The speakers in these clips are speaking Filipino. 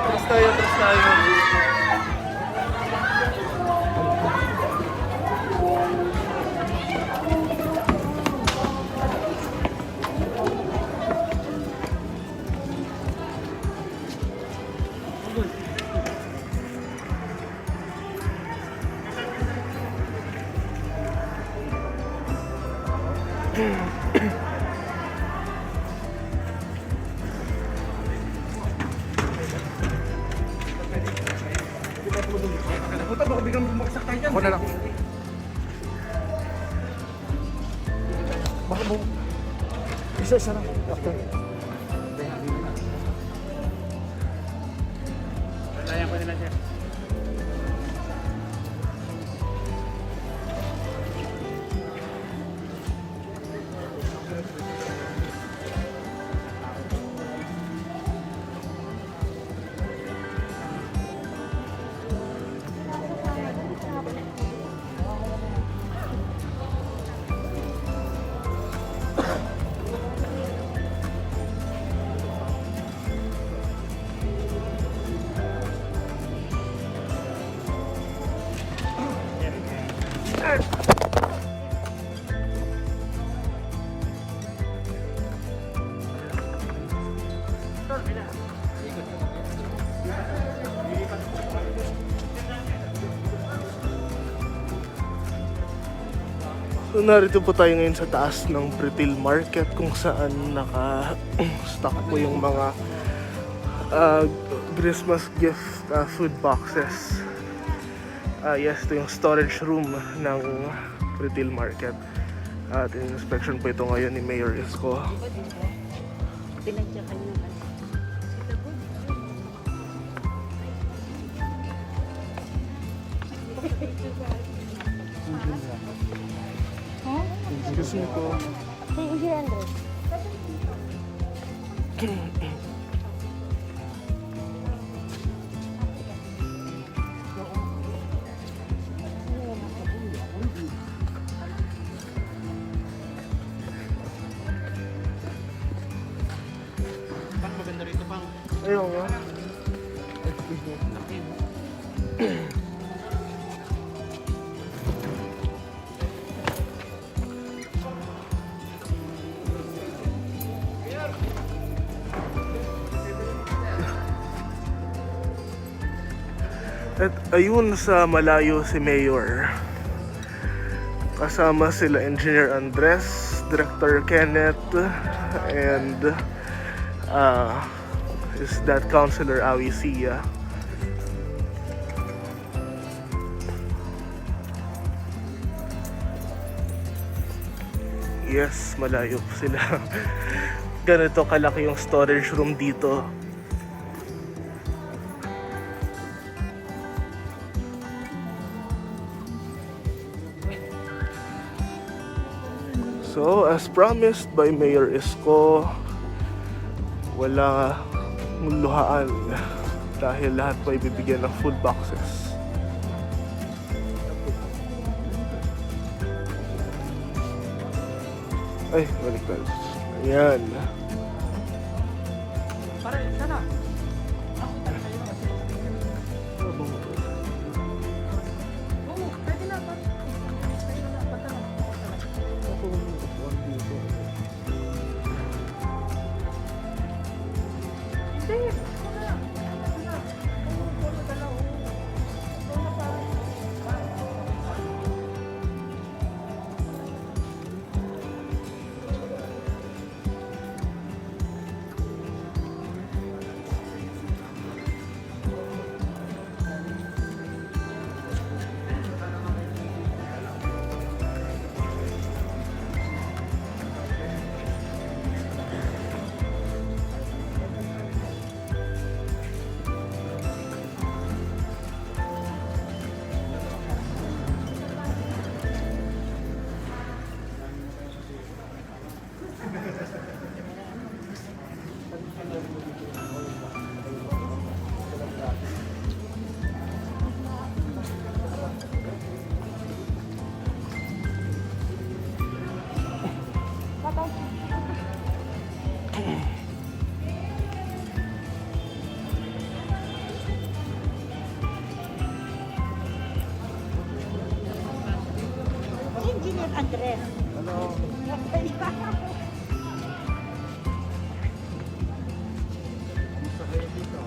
Terus tayo. Ako na lang. Baka mo. Isa lang. After. Layan ko nila siya. So, narito po tayo ngayon sa taas ng Pretil Market kung saan naka-stock po yung mga Christmas gift food boxes. Yes, ito yung storage room ng Pretil Market. At inspection po ito ngayon ni Mayor Isko. Excuse me po. Pang maganda rito pang. Ayun nga. At ayun sa malayo si Mayor. Kasama sila Engineer Andres, Director Kenneth, and is that Councilor Awi Sia. Yes, malayo po sila. Ganito kalaki yung storage room dito. So, as promised by Mayor Isko, wala luhaan dahil lahat po ibibigyan ng food boxes. Ay, baliktad. Ayan. Para sana. Andres. Hello. Gusto kayo dito?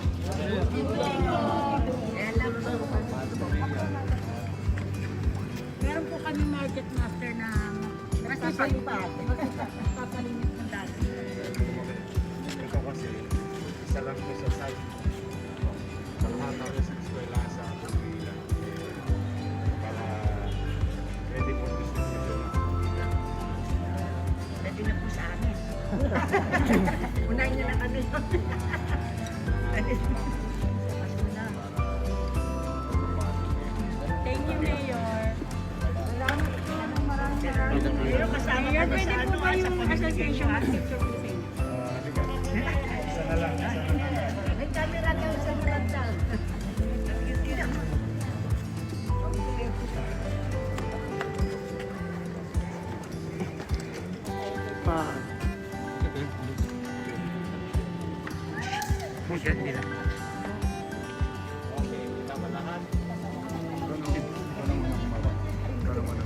Meron po kami market master na papalipat ng dati. Ito kasi, isa lang po sa site. Sa lahat ng sa eskwela sa Pagkila. Para pwede po distribution. Pwede na po sa amin. Unahin niyo na kami. Thank you, Mayor. Mayor, kasama ka na sa ano, sa association of teacher Philippines. Isa na lang. May camera daw sa Malantang. Okay, tama lahat. Ikaw muna kumawa. Ikaw muna.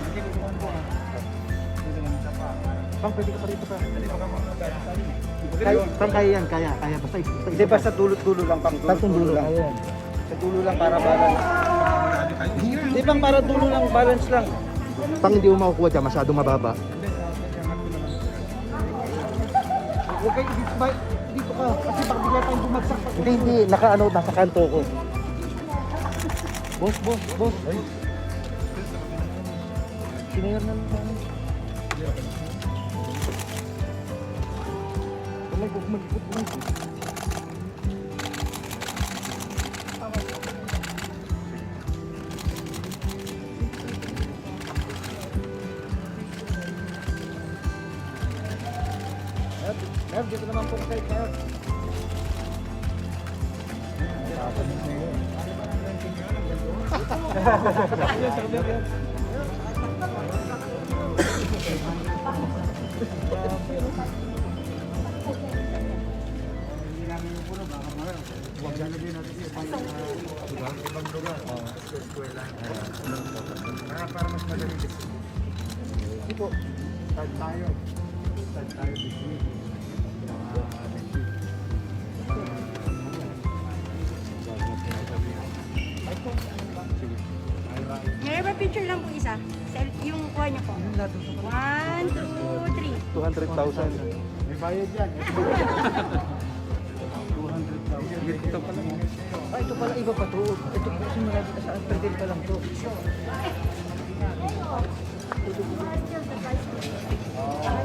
Hindi ko kumawa po ah. Hindi naman isa pa. Bang, pwede ka pa rito pa. Hindi pa ka magkakaya sa akin. Bang, kaya yan, kaya. Basta Hindi ba sa dulo-dulo lang, pang dulo lang. Kaya yan. Sa dulo lang para balance. Hindi bang para dulo lang, balance lang. Pang hindi mo makukuha dyan, masyadong mababa. Huwag kayo dito ka, kasi baka bigla tayong bumagsak. Hindi, nasa kanto ko. Boss. Sinayar na naman. Bumalik. Meron, dito naman po kayo kayo. Ibang lugar. Sa eskwela. Para mas madali din. Hindi po. Start tayo this week. Next week. Meron ba picture lang po isa? Yung kuha niyo po. 1, 2, 3. 200,000. May bayad yan. 200,000. Ito pala. Ito pala iba pa to. Ito po kasi marami na sa Alfredel pa lang to. Ah,